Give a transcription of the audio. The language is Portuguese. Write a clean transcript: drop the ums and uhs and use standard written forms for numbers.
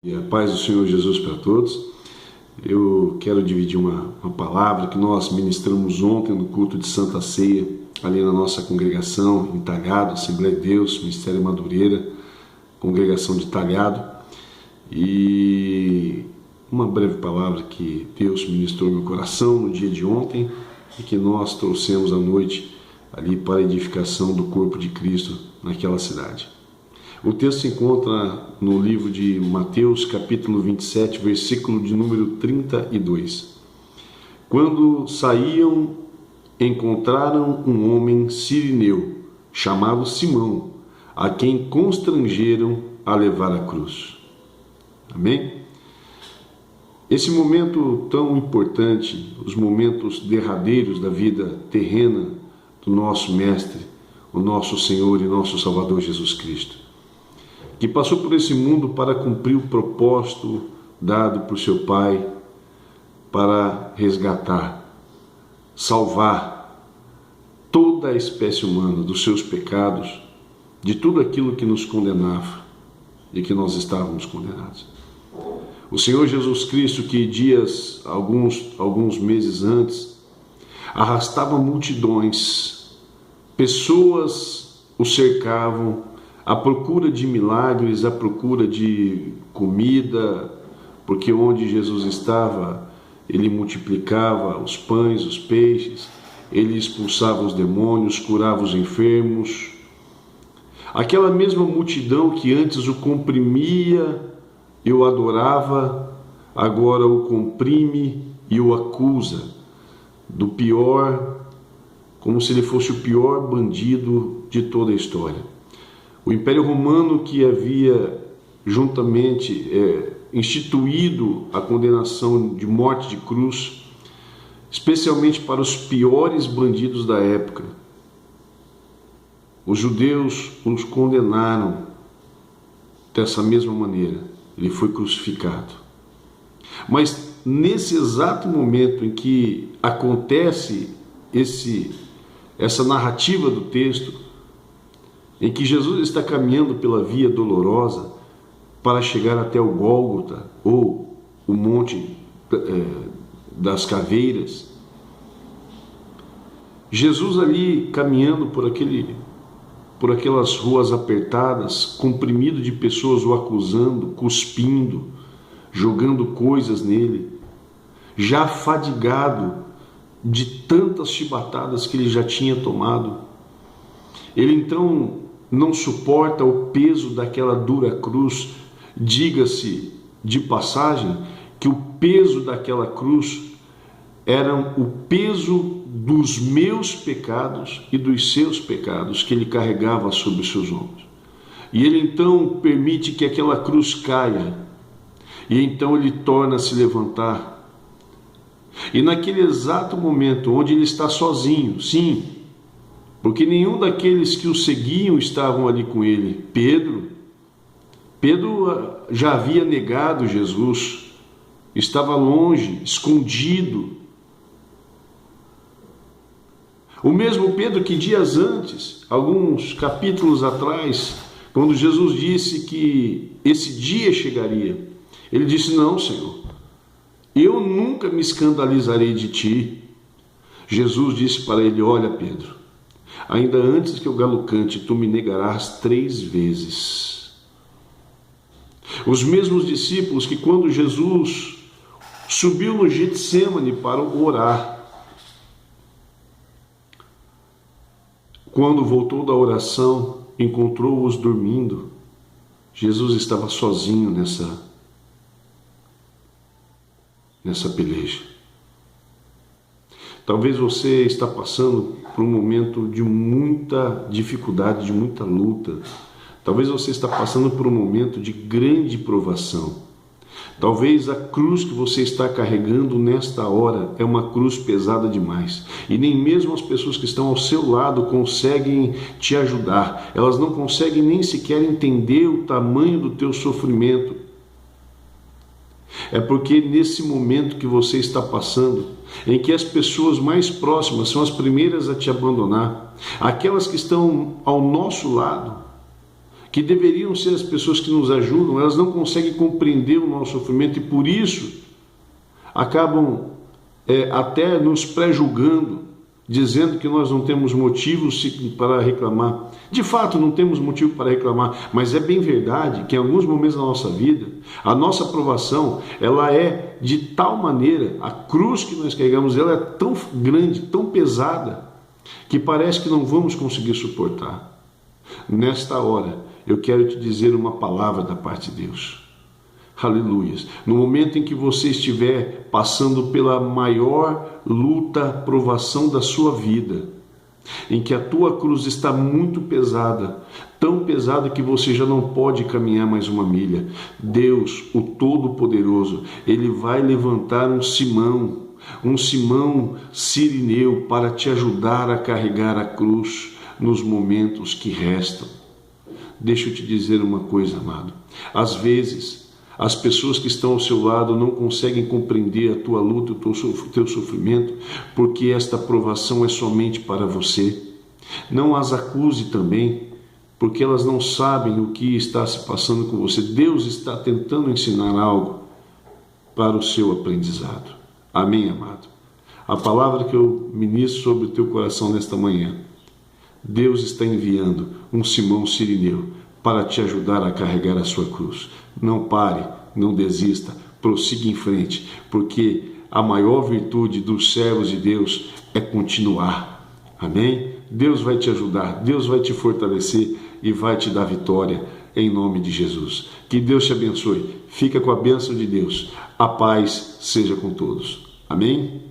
E a paz do Senhor Jesus para todos. Eu quero dividir uma palavra que nós ministramos ontem no culto de Santa Ceia, ali na nossa congregação, em Talhado, Assembleia de Deus, Ministério Madureira, congregação de Talhado. E uma breve palavra que Deus ministrou no meu coração no dia de ontem e que nós trouxemos à noite ali para a edificação do corpo de Cristo naquela cidade. O texto se encontra no livro de Mateus, capítulo 27, versículo de número 32. Quando saíam, encontraram um homem sirineu, chamado Simão, a quem constrangeram a levar a cruz. Amém? Esse momento tão importante, os momentos derradeiros da vida terrena do nosso Mestre, o nosso Senhor e nosso Salvador Jesus Cristo, que passou por esse mundo para cumprir o propósito dado por seu Pai para resgatar, salvar toda a espécie humana dos seus pecados, de tudo aquilo que nos condenava e que nós estávamos condenados. O Senhor Jesus Cristo, que alguns meses antes, arrastava multidões, pessoas o cercavam, à procura de milagres, à procura de comida, porque onde Jesus estava, ele multiplicava os pães, os peixes, ele expulsava os demônios, curava os enfermos. Aquela mesma multidão que antes o comprimia e o adorava, agora o comprime e o acusa do pior, como se ele fosse o pior bandido de toda a história. O Império Romano, que havia juntamente instituído a condenação de morte de cruz, especialmente para os piores bandidos da época, os judeus os condenaram dessa mesma maneira. Ele foi crucificado. Mas nesse exato momento em que acontece essa narrativa do texto, em que Jesus está caminhando pela via dolorosa para chegar até o Gólgota, ou o Monte das Caveiras, Jesus ali caminhando por aquelas ruas apertadas, comprimido de pessoas o acusando, cuspindo, jogando coisas nele, já fadigado de tantas chibatadas que ele já tinha tomado. Ele então não suporta o peso daquela dura cruz. Diga-se de passagem que o peso daquela cruz era o peso dos meus pecados e dos seus pecados que ele carregava sobre os seus ombros. E ele então permite que aquela cruz caia, e então ele torna a se levantar. E naquele exato momento onde ele está sozinho, sim, porque nenhum daqueles que o seguiam estavam ali com ele. Pedro já havia negado Jesus, estava longe, escondido. O mesmo Pedro que dias antes, alguns capítulos atrás, quando Jesus disse que esse dia chegaria, ele disse: não, Senhor, eu nunca me escandalizarei de ti. Jesus disse para ele: olha, Pedro, ainda antes que o galo cante, tu me negarás 3 vezes. Os mesmos discípulos que quando Jesus subiu no Getsêmani para orar, quando voltou da oração, encontrou-os dormindo. Jesus estava sozinho nessa peleja. Talvez você está passando por um momento de muita dificuldade, de muita luta. Talvez você está passando por um momento de grande provação. Talvez a cruz que você está carregando nesta hora é uma cruz pesada demais. E nem mesmo as pessoas que estão ao seu lado conseguem te ajudar. Elas não conseguem nem sequer entender o tamanho do teu sofrimento. É porque nesse momento que você está passando, em que as pessoas mais próximas são as primeiras a te abandonar, aquelas que estão ao nosso lado, que deveriam ser as pessoas que nos ajudam, elas não conseguem compreender o nosso sofrimento e por isso acabam até nos pré-julgando, dizendo que nós não temos motivos para reclamar. De fato, não temos motivo para reclamar, mas é bem verdade que em alguns momentos da nossa vida, a nossa provação, ela é de tal maneira, a cruz que nós carregamos, ela é tão grande, tão pesada, que parece que não vamos conseguir suportar. Nesta hora, eu quero te dizer uma palavra da parte de Deus. Aleluias. No momento em que você estiver passando pela maior luta, provação da sua vida, em que a tua cruz está muito pesada, tão pesada que você já não pode caminhar mais uma milha, Deus, o Todo-Poderoso, Ele vai levantar um Simão sirineu para te ajudar a carregar a cruz nos momentos que restam. Deixa eu te dizer uma coisa, amado. Às vezes, as pessoas que estão ao seu lado não conseguem compreender a tua luta, o teu sofrimento, porque esta provação é somente para você. Não as acuse também, porque elas não sabem o que está se passando com você. Deus está tentando ensinar algo para o seu aprendizado. Amém, amado? A palavra que eu ministro sobre o teu coração nesta manhã, Deus está enviando um Simão sirineu para te ajudar a carregar a sua cruz. Não pare, não desista, prossiga em frente, porque a maior virtude dos servos de Deus é continuar. Amém? Deus vai te ajudar, Deus vai te fortalecer e vai te dar vitória em nome de Jesus. Que Deus te abençoe. Fica com a bênção de Deus. A paz seja com todos. Amém?